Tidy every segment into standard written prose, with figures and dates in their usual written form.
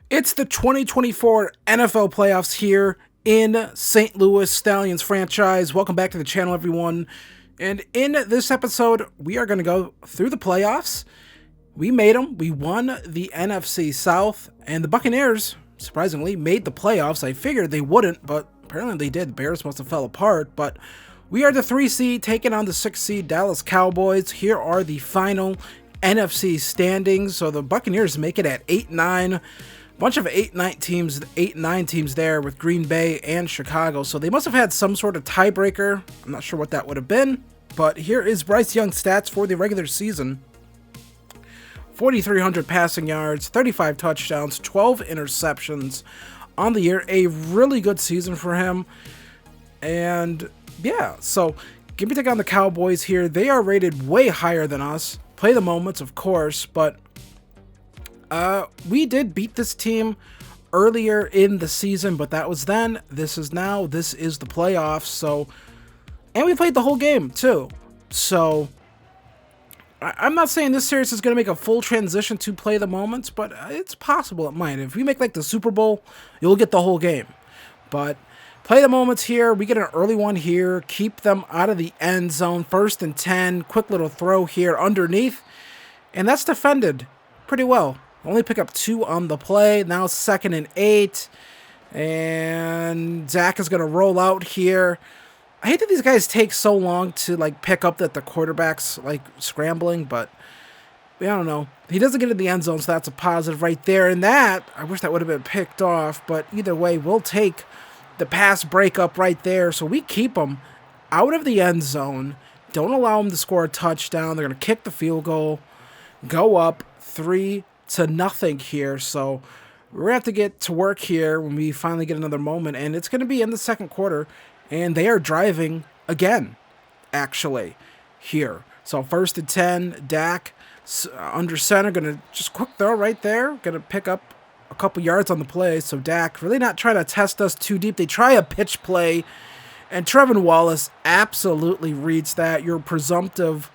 It's the 2024 NFL playoffs here in St. Louis Stallions franchise. Welcome back to the channel, everyone. And in this episode, we are going to go through the playoffs. We made them. We won the NFC South, and the Buccaneers, surprisingly, made the playoffs. I figured they wouldn't, but apparently they did. The Bears must have fell apart, but we are the 3 seed taking on the 6 seed Dallas Cowboys. Here are the final NFC standings. So the Buccaneers make it at 8-9. Bunch of 8-9 teams there with Green Bay and Chicago. So they must have had some sort of tiebreaker. I'm not sure what that would have been. But here is Bryce Young's stats for the regular season. 4,300 passing yards, 35 touchdowns, 12 interceptions on the year. A really good season for him. And yeah, so give me a take on the Cowboys here. They are rated way higher than us. Play the moments, of course, but we did beat this team earlier in the season, but that was then. This is now. This is the playoffs. So, and we played the whole game too. So, I'm not saying this series is going to make a full transition to play the moments, but it's possible it might. If we make like the Super Bowl, you'll get the whole game. But play the moments here. We get an early one here. Keep them out of the end zone. 1st and 10. Quick little throw here underneath, and that's defended pretty well. Only pick up 2 on the play. Now 2nd and 8. And Zach is going to roll out here. I hate that these guys take so long to like pick up that the quarterback's like scrambling, but I don't know. He doesn't get in the end zone, so that's a positive right there. And that, I wish that would have been picked off, but either way, we'll take the pass breakup right there. So we keep them out of the end zone. Don't allow them to score a touchdown. They're going to kick the field goal, go up 3-0 here. So we're going to have to get to work here when we finally get another moment. And it's going to be in the second quarter. And they are driving again, actually, here. So 1st and 10, Dak under center. Going to just quick throw right there. Going to pick up a couple yards on the play. So Dak really not trying to test us too deep. They try a pitch play. And Trevin Wallace absolutely reads that. Your presumptive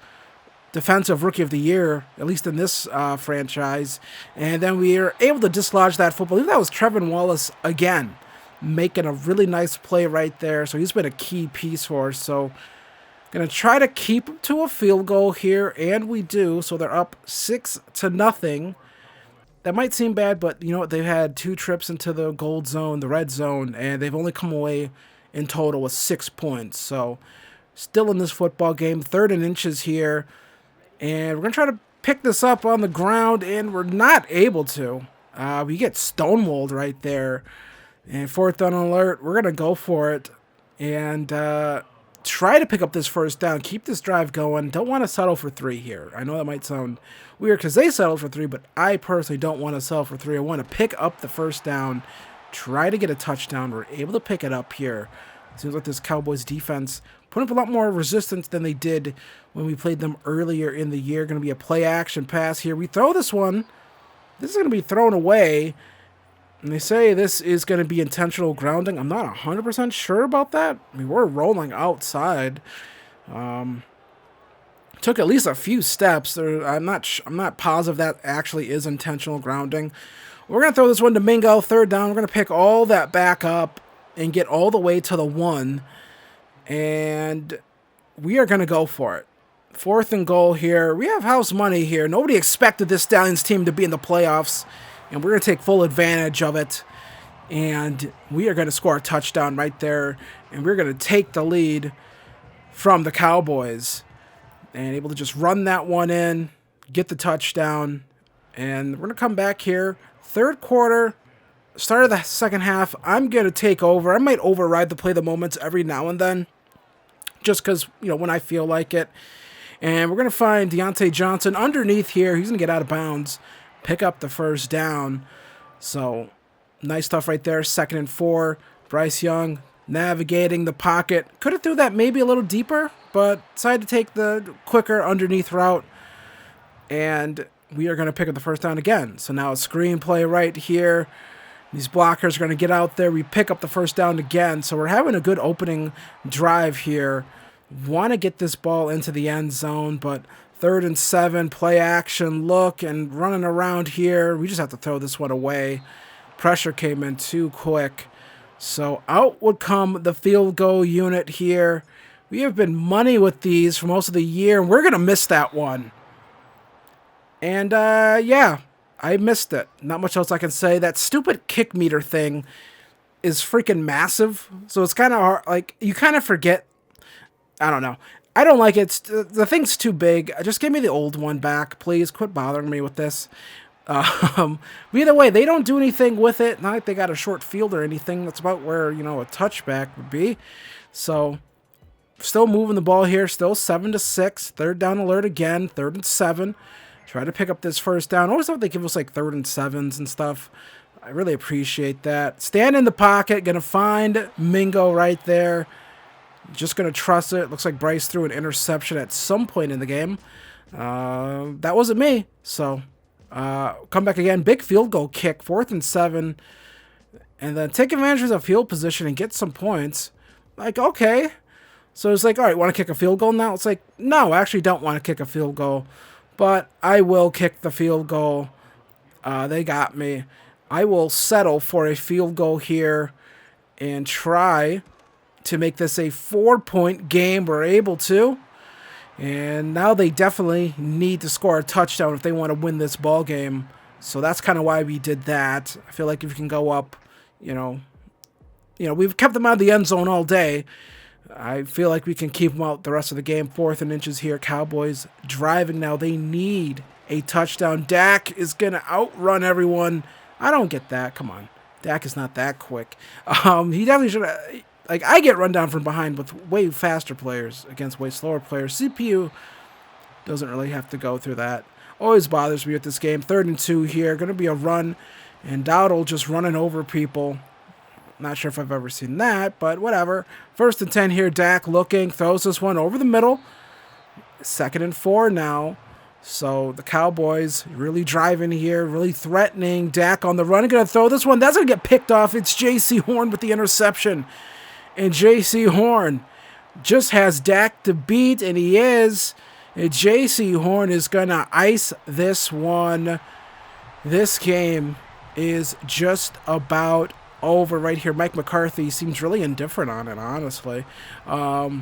defensive rookie of the year, at least in this franchise. And then we are able to dislodge that football. I believe that was Trevin Wallace again, making a really nice play right there. So he's been a key piece for us. So going to try to keep to a field goal here, and we do. So they're up 6-0. That might seem bad, but you know what? They've had 2 trips into the gold zone, the red zone, and they've only come away in total with 6 points. So still in this football game, 3rd and inches here. And we're going to try to pick this up on the ground, and we're not able to. We get stonewalled right there. And 4th down alert, we're going to go for it and try to pick up this 1st down. Keep this drive going. Don't want to settle for 3 here. I know that might sound weird because they settled for 3, but I personally don't want to settle for 3. I want to pick up the 1st down, try to get a touchdown. We're able to pick it up here. Seems like this Cowboys defense put up a lot more resistance than they did when we played them earlier in the year. Going to be a play action pass here. We throw this one. This is going to be thrown away. And they say this is going to be intentional grounding. I'm not 100% sure about that. I mean, we're rolling outside. Took at least a few steps. I'm not positive that actually is intentional grounding. We're going to throw this one to Mingo. 3rd down. We're going to pick all that back up and get all the way to the 1. And we are going to go for it. 4th and goal here. We have house money here. Nobody expected this Stallions team to be in the playoffs. And we're going to take full advantage of it. And we are going to score a touchdown right there. And we're going to take the lead from the Cowboys. And able to just run that one in. Get the touchdown. And we're going to come back here. 3rd quarter. Start of the second half. I'm going to take over. I might override the play the moments every now and then. Just because, you know, when I feel like it. And we're going to find Deontay Johnson underneath here. He's going to get out of bounds. Pick up the 1st down. So, nice stuff right there. 2nd and 4. Bryce Young navigating the pocket. Could have threw that maybe a little deeper, but decided to take the quicker underneath route. And we are going to pick up the 1st down again. So now a screen play right here. These blockers are going to get out there. We pick up the 1st down again. So we're having a good opening drive here. Want to get this ball into the end zone, but 3rd and 7, play action, look, and running around here. We just have to throw this one away. Pressure came in too quick. So out would come the field goal unit here. We have been money with these for most of the year, and we're going to miss that one. And, yeah, I missed it. Not much else I can say. That stupid kick meter thing is freaking massive. So it's kind of hard. Like, you kind of forget. I don't know. I don't like it. The thing's too big. Just give me the old one back, please. Quit bothering me with this. But either way, they don't do anything with it. Not like they got a short field or anything. That's about where, a touchback would be. So, still moving the ball here. Still 7-6. Third down alert again. 3rd and 7. Try to pick up this first down. Always thought they give us like 3rd and 7s and stuff. I really appreciate that. Stand in the pocket. Going to find Mingo right there. Just going to trust it. Looks like Bryce threw an interception at some point in the game. That wasn't me. So, come back again. Big field goal kick. 4th and 7. And then take advantage of the field position and get some points. Like, okay. So it's like, all right, want to kick a field goal now? It's like, no, I actually don't want to kick a field goal. But I will kick the field goal. They got me. I will settle for a field goal here and try to make this a 4-point game. We're able to. And now they definitely need to score a touchdown if they want to win this ball game. So that's kind of why we did that. I feel like if you can go up, we've kept them out of the end zone all day. I feel like we can keep them out the rest of the game. 4th and inches here. Cowboys driving now. They need a touchdown. Dak is going to outrun everyone. I don't get that. Come on. Dak is not that quick. He definitely should have... Like, I get run down from behind with way faster players against way slower players. CPU doesn't really have to go through that. Always bothers me with this game. 3rd and 2 here. Going to be a run. And Dowdle just running over people. Not sure if I've ever seen that, but whatever. 1st and 10 here. Dak looking. Throws this one over the middle. 2nd and 4 now. So the Cowboys really driving here. Really threatening. Dak on the run. Going to throw this one. That's going to get picked off. It's J.C. Horn with the interception. And J.C. Horn just has Dak to beat, and he is. And J.C. Horn is going to ice this one. This game is just about over right here. Mike McCarthy seems really indifferent on it, honestly. But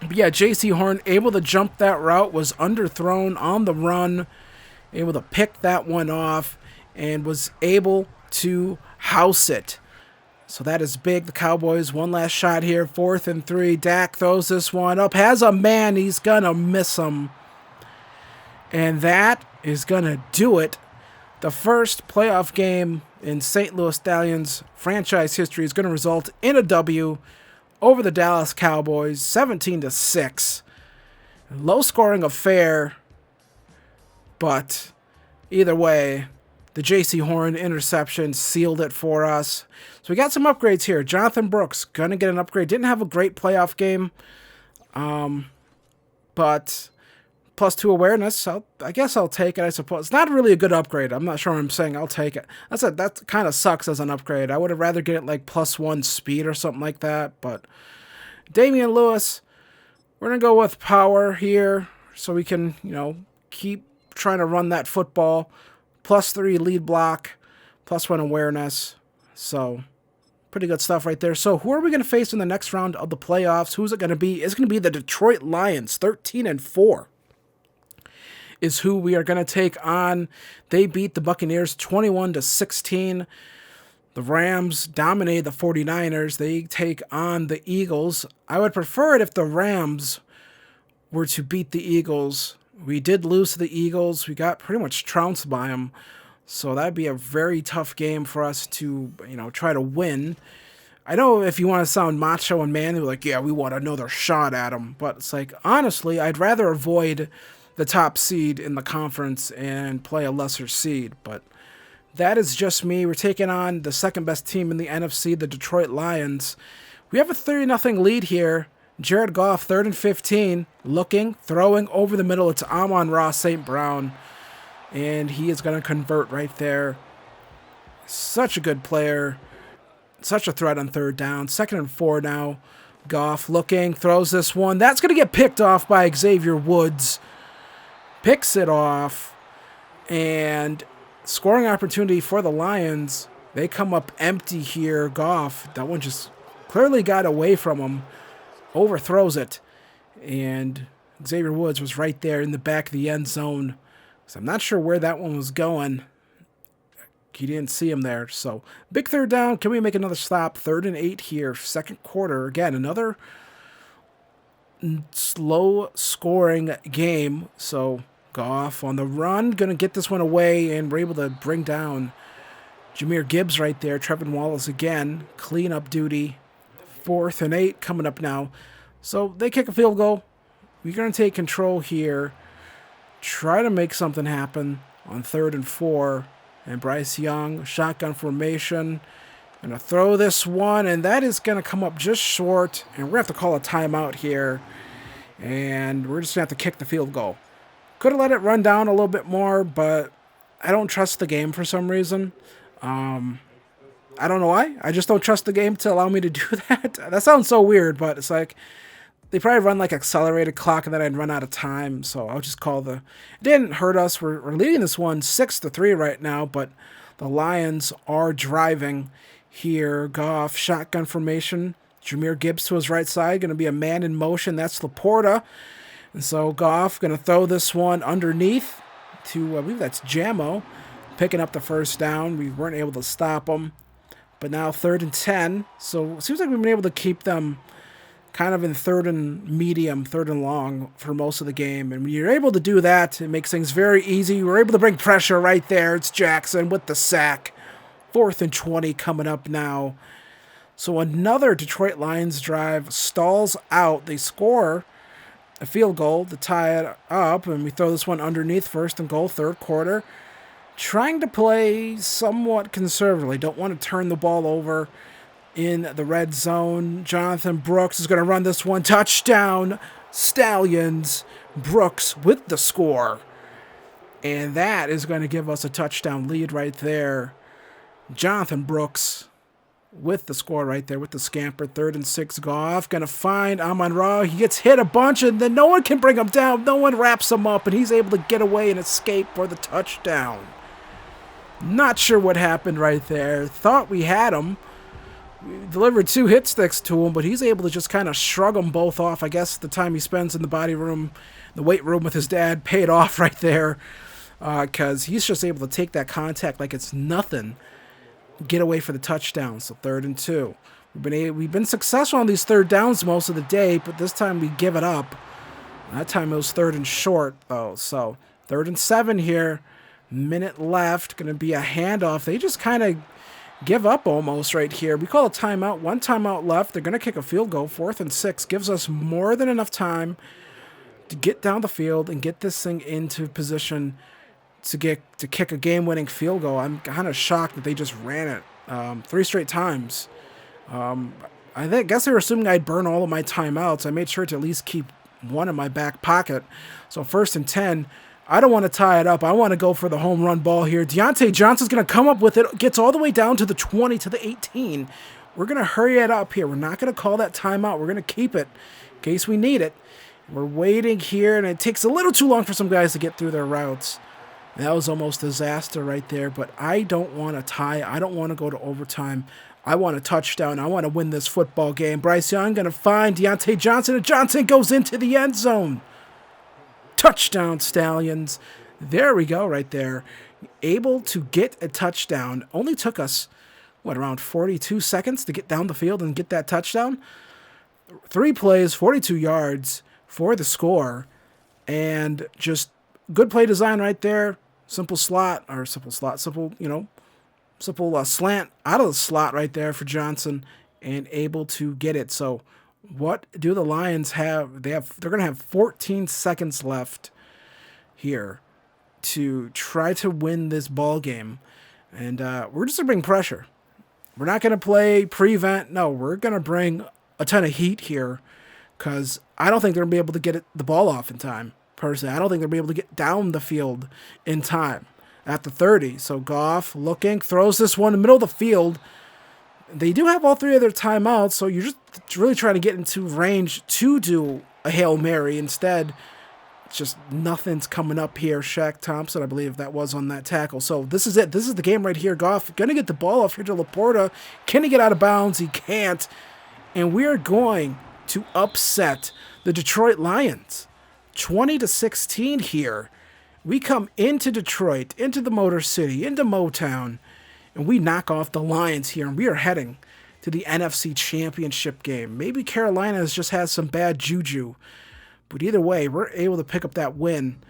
yeah, J.C. Horn able to jump that route, was underthrown on the run, able to pick that one off, and was able to house it. So that is big. The Cowboys, one last shot here. 4th and 3. Dak throws this one up. Has a man. He's going to miss him. And that is going to do it. The first playoff game in St. Louis Stallions franchise history is going to result in a W over the Dallas Cowboys, 17-6. Low-scoring affair, but either way, the J.C. Horn interception sealed it for us. So we got some upgrades here. Jonathan Brooks, going to get an upgrade. Didn't have a great playoff game, but +2 awareness. I guess I'll take it, I suppose. It's not really a good upgrade. I'm not sure what I'm saying. I'll take it. That kind of sucks as an upgrade. I would have rather get it like +1 speed or something like that. But Damian Lewis, we're going to go with power here so we can, keep trying to run that football. +3 lead block, +1 awareness. So, pretty good stuff right there. So, who are we going to face in the next round of the playoffs? Who's it going to be? It's going to be the Detroit Lions, 13-4. Is who we are going to take on. They beat the Buccaneers 21-16. The Rams dominated the 49ers. They take on the Eagles. I would prefer it if the Rams were to beat the Eagles. We did lose to the Eagles. We got pretty much trounced by them. So that'd be a very tough game for us to, try to win. I know if you want to sound macho and manly, like, yeah, we want another shot at them. But it's like, honestly, I'd rather avoid the top seed in the conference and play a lesser seed. But that is just me. We're taking on the second best team in the NFC, the Detroit Lions. We have a 30-0 lead here. Jared Goff, 3rd and 15, looking, throwing over the middle. It's Amon-Ra St. Brown, and he is going to convert right there. Such a good player. Such a threat on 3rd down. 2nd and 4 now. Goff looking, throws this one. That's going to get picked off by Xavier Woods. Picks it off, and scoring opportunity for the Lions. They come up empty here. Goff, that one just clearly got away from him. Overthrows it. And Xavier Woods was right there in the back of the end zone. So I'm not sure where that one was going. He didn't see him there. So big third down. Can we make another stop? 3rd and 8 here. Second quarter. Again, another slow scoring game. So Goff on the run. Going to get this one away. And we're able to bring down Jahmyr Gibbs right there. Trevin Wallace again. Cleanup duty. 4th and 8 coming up now. So they kick a field goal. We're going to take control here. Try to make something happen on 3rd and 4. And Bryce Young, shotgun formation. Going to throw this one, and that is going to come up just short. And we're going to have to call a timeout here. And we're just going to have to kick the field goal. Could have let it run down a little bit more, but I don't trust the game for some reason. I don't know why. I just don't trust the game to allow me to do that. That sounds so weird, but it's like they probably run like accelerated clock and then I'd run out of time. So I'll just call it didn't hurt us. We're leading this one 6-3 right now, but the Lions are driving here. Goff, shotgun formation. Jahmyr Gibbs to his right side. Going to be a man in motion. That's Laporta. And so Goff going to throw this one underneath to, I believe that's Jamo, picking up the first down. We weren't able to stop him. But now 3rd and 10. So it seems like we've been able to keep them kind of in 3rd and medium, 3rd and long for most of the game. And when you're able to do that, it makes things very easy. We're able to bring pressure right there. It's Jackson with the sack. 4th and 20 coming up now. So another Detroit Lions drive stalls out. They score a field goal to tie it up, and we throw this one underneath 1st and goal, 3rd quarter. Trying to play somewhat conservatively. Don't want to turn the ball over in the red zone. Jonathan Brooks is going to run this one. Touchdown, Stallions. Brooks with the score. And that is going to give us a touchdown lead right there. Jonathan Brooks with the score right there with the scamper. 3rd and 6. Goff going to find Amon-Ra. He gets hit a bunch and then no one can bring him down. No one wraps him up and he's able to get away and escape for the touchdown. Not sure what happened right there. Thought we had him. We delivered 2 hit sticks to him, but he's able to just kind of shrug them both off. I guess the time he spends in the body room, the weight room with his dad paid off right there, because he's just able to take that contact like it's nothing, get away for the touchdown. So 3rd and 2. We've been successful on these 3rd downs most of the day, but this time we give it up. That time it was 3rd and short, though. So 3rd and 7 here. Minute left. Going to be a handoff. They just kind of give up almost right here. We call a timeout. 1 timeout left. They're going to kick a field goal. 4th and 6. Gives us more than enough time to get down the field and get this thing into position to kick a game-winning field goal. I'm kind of shocked that they just ran it 3 straight times. I guess they were assuming I'd burn all of my timeouts. I made sure to at least keep one in my back pocket. So 1st and 10. I don't want to tie it up. I want to go for the home run ball here. Deontay Johnson's going to come up with it. Gets all the way down to the 20, to the 18. We're going to hurry it up here. We're not going to call that timeout. We're going to keep it in case we need it. We're waiting here, and it takes a little too long for some guys to get through their routes. That was almost a disaster right there, but I don't want to tie. I don't want to go to overtime. I want a touchdown. I want to win this football game. Bryce Young going to find Deontay Johnson, and Johnson goes into the end zone. Touchdown, Stallions. There we go right there. Able to get a touchdown. Only took us, around 42 seconds to get down the field and get that touchdown? 3 plays, 42 yards for the score. And just good play design right there. Simple slant out of the slot right there for Johnson and able to get it. So what do the Lions have? They're going to have 14 seconds left here to try to win this ball game. And we're just going to bring pressure. We're not going to play prevent. No, we're going to bring a ton of heat here because I don't think they're going to be able to get the ball off in time. Personally, I don't think they'll be able to get down the field in time at the 30. So Goff looking, throws this one in the middle of the field. They do have all 3 of their timeouts, so you're just really trying to get into range to do a Hail Mary. Instead, just nothing's coming up here. Shaq Thompson, I believe that was on that tackle. So this is it. This is the game right here. Goff going to get the ball off here to Laporta. Can he get out of bounds? He can't. And we're going to upset the Detroit Lions. 20-16 here. We come into Detroit, into the Motor City, into Motown, and we knock off the Lions here. And we are heading to the NFC Championship game. Maybe Carolina just has some bad juju. But either way, we're able to pick up that win.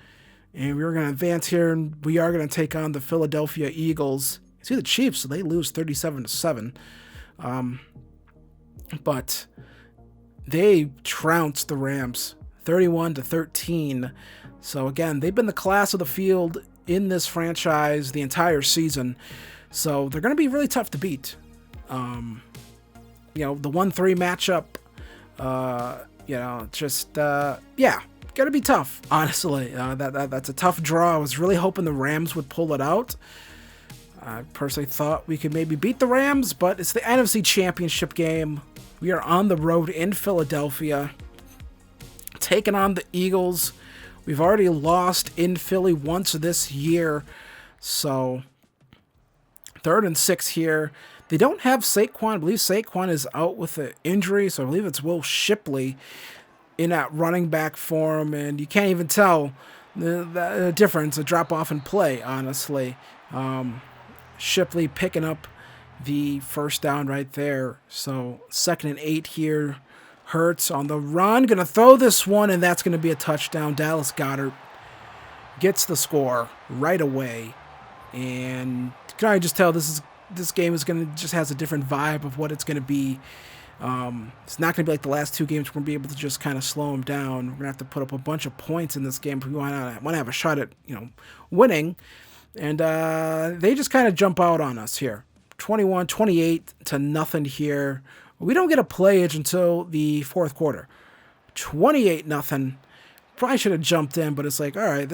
And we're going to advance here, and we are going to take on the Philadelphia Eagles. See the Chiefs, so they lose 37-7. But they trounced the Rams 31-13. So again, they've been the class of the field in this franchise the entire season. So they're going to be really tough to beat. The 1-3 matchup, going to be tough, honestly. That's a tough draw. I was really hoping the Rams would pull it out. I personally thought we could maybe beat the Rams, but it's the NFC Championship game. We are on the road in Philadelphia, taking on the Eagles. We've already lost in Philly once this year, so 3rd and 6 here. They don't have Saquon. I believe Saquon is out with an injury, so I believe it's Will Shipley in that running back form, and you can't even tell the difference, a drop-off in play, honestly. Shipley picking up the first down right there. So 2nd and 8 here. Hurts on the run. Going to throw this one, and that's going to be a touchdown. Dallas Goedert gets the score right away. And can I just tell this game is going to just has a different vibe of what it's going to be. It's not going to be like the last 2 games. We're going to be able to just kind of slow them down. We're going to have to put up a bunch of points in this game if we want to have a shot at winning. And they just kind of jump out on us here. 28-0 here. We don't get a playage until the 4th quarter. 28-0. Probably should have jumped in, but it's like, all right,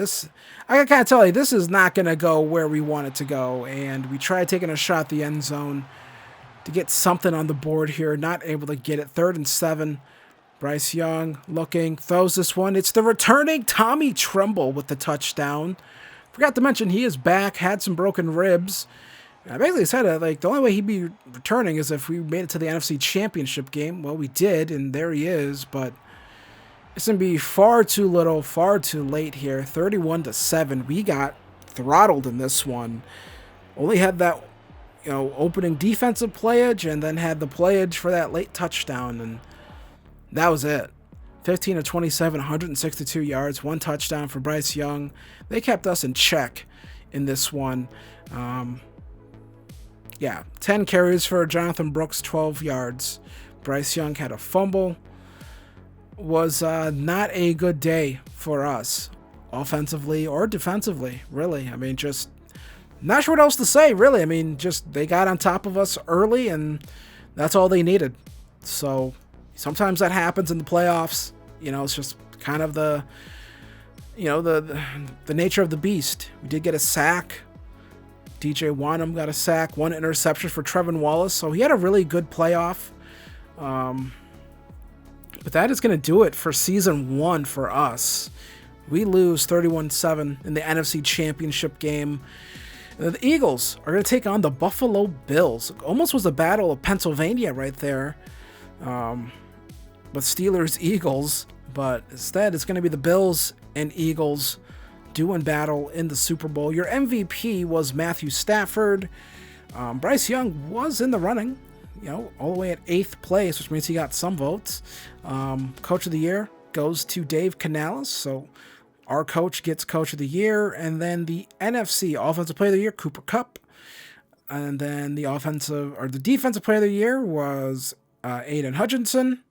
I can kind of tell you, this is not going to go where we want it to go. And we tried taking a shot at the end zone to get something on the board here. Not able to get it. 3rd and 7. Bryce Young looking, throws this one. It's the returning Tommy Tremble with the touchdown. Forgot to mention he is back, had some broken ribs. I basically said the only way he'd be returning is if we made it to the NFC Championship game. Well, we did, and there he is, but it's going to be far too little, far too late here. 31-7. We got throttled in this one. Only had that, opening defensive playage, and then had the playage for that late touchdown, and that was it. 15-27, 162 yards, 1 touchdown for Bryce Young. They kept us in check in this one. 10 carries for Jonathan Brooks, 12 yards. Bryce Young had a fumble. Was not a good day for us, offensively or defensively, really. I mean, just not sure what else to say, really. I mean, just they got on top of us early, and that's all they needed. So sometimes that happens in the playoffs. It's just kind of the nature of the beast. We did get a sack. DJ Wanham got a sack, 1 interception for Trevin Wallace. So he had a really good playoff. But that is going to do it for season 1 for us. We lose 31-7 in the NFC Championship game. The Eagles are going to take on the Buffalo Bills. Almost was a battle of Pennsylvania right there. But Steelers-Eagles. But instead, it's going to be the Bills and Eagles doing battle in the Super Bowl. Your MVP was Matthew Stafford. Bryce Young was in the running, all the way at 8th place, which means he got some votes. Coach of the Year goes to Dave Canales. So our coach gets Coach of the Year. And then the NFC Offensive Player of the Year, Cooper Kupp. And then the Defensive Player of the Year was Aiden Hutchinson.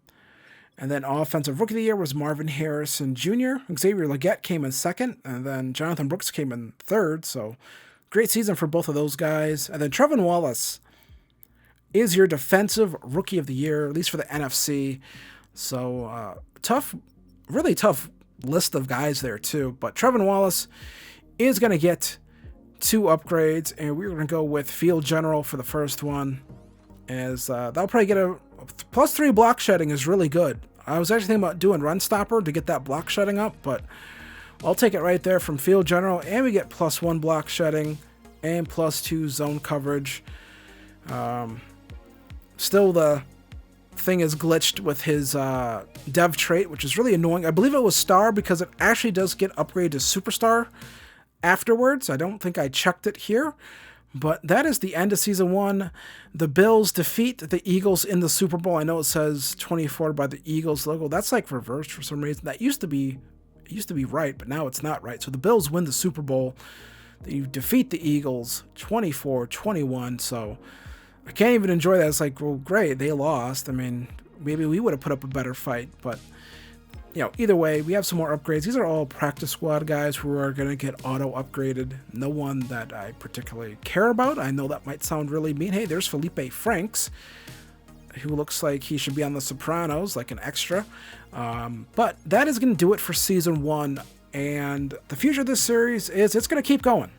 And then Offensive Rookie of the Year was Marvin Harrison Jr. Xavier Legette came in 2nd. And then Jonathan Brooks came in 3rd. So great season for both of those guys. And then Trevin Wallace is your Defensive Rookie of the Year, at least for the NFC. So really tough list of guys there too. But Trevin Wallace is going to get 2 upgrades. And we're going to go with Field General for the first one. As that'll probably get a +3 block shedding is really good. I was actually thinking about doing Run Stopper to get that block shedding up, but I'll take it right there from Field General, and we get +1 block shedding and +2 zone coverage. Still, the thing is glitched with his dev trait, which is really annoying. I believe it was star because it actually does get upgraded to superstar afterwards. I don't think I checked it here, but that is the end of season 1. The Bills defeat the Eagles in the Super Bowl. I know it says 24 by the Eagles logo. That's like reversed for some reason. That used to be right, but now it's not right. So the Bills win the Super Bowl. They defeat the Eagles 24-21. So I can't even enjoy that. It's like, well, great, they lost. I mean, maybe we would have put up a better fight, but either way, we have some more upgrades. These are all practice squad guys who are going to get auto upgraded. No one that I particularly care about. I know that might sound really mean. Hey, there's Felipe Franks, who looks like he should be on The Sopranos, like an extra. But that is going to do it for season 1. And the future of this series is it's going to keep going.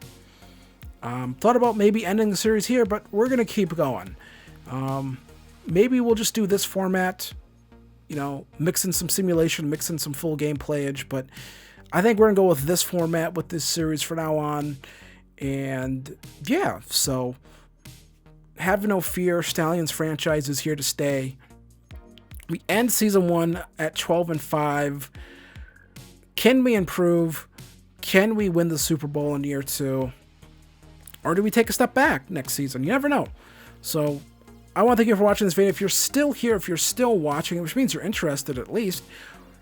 Thought about maybe ending the series here, but we're going to keep going. Maybe we'll just do this format, mix in some simulation, mix in some full game playage, but I think we're going to go with this format with this series from now on. And yeah, so have no fear, Stallions franchise is here to stay. We end season 1 at 12-5. Can we improve? Can we win the Super Bowl in year 2? Or do we take a step back next season? You never know. So I want to thank you for watching this video. If you're still here, if you're still watching, which means you're interested at least,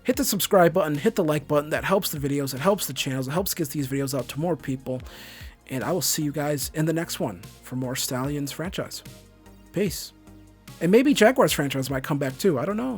hit the subscribe button, hit the like button. That helps the videos, it helps the channels, it helps get these videos out to more people. And I will see you guys in the next one for more Stallions franchise. Peace. And maybe Jaguars franchise might come back too. I don't know.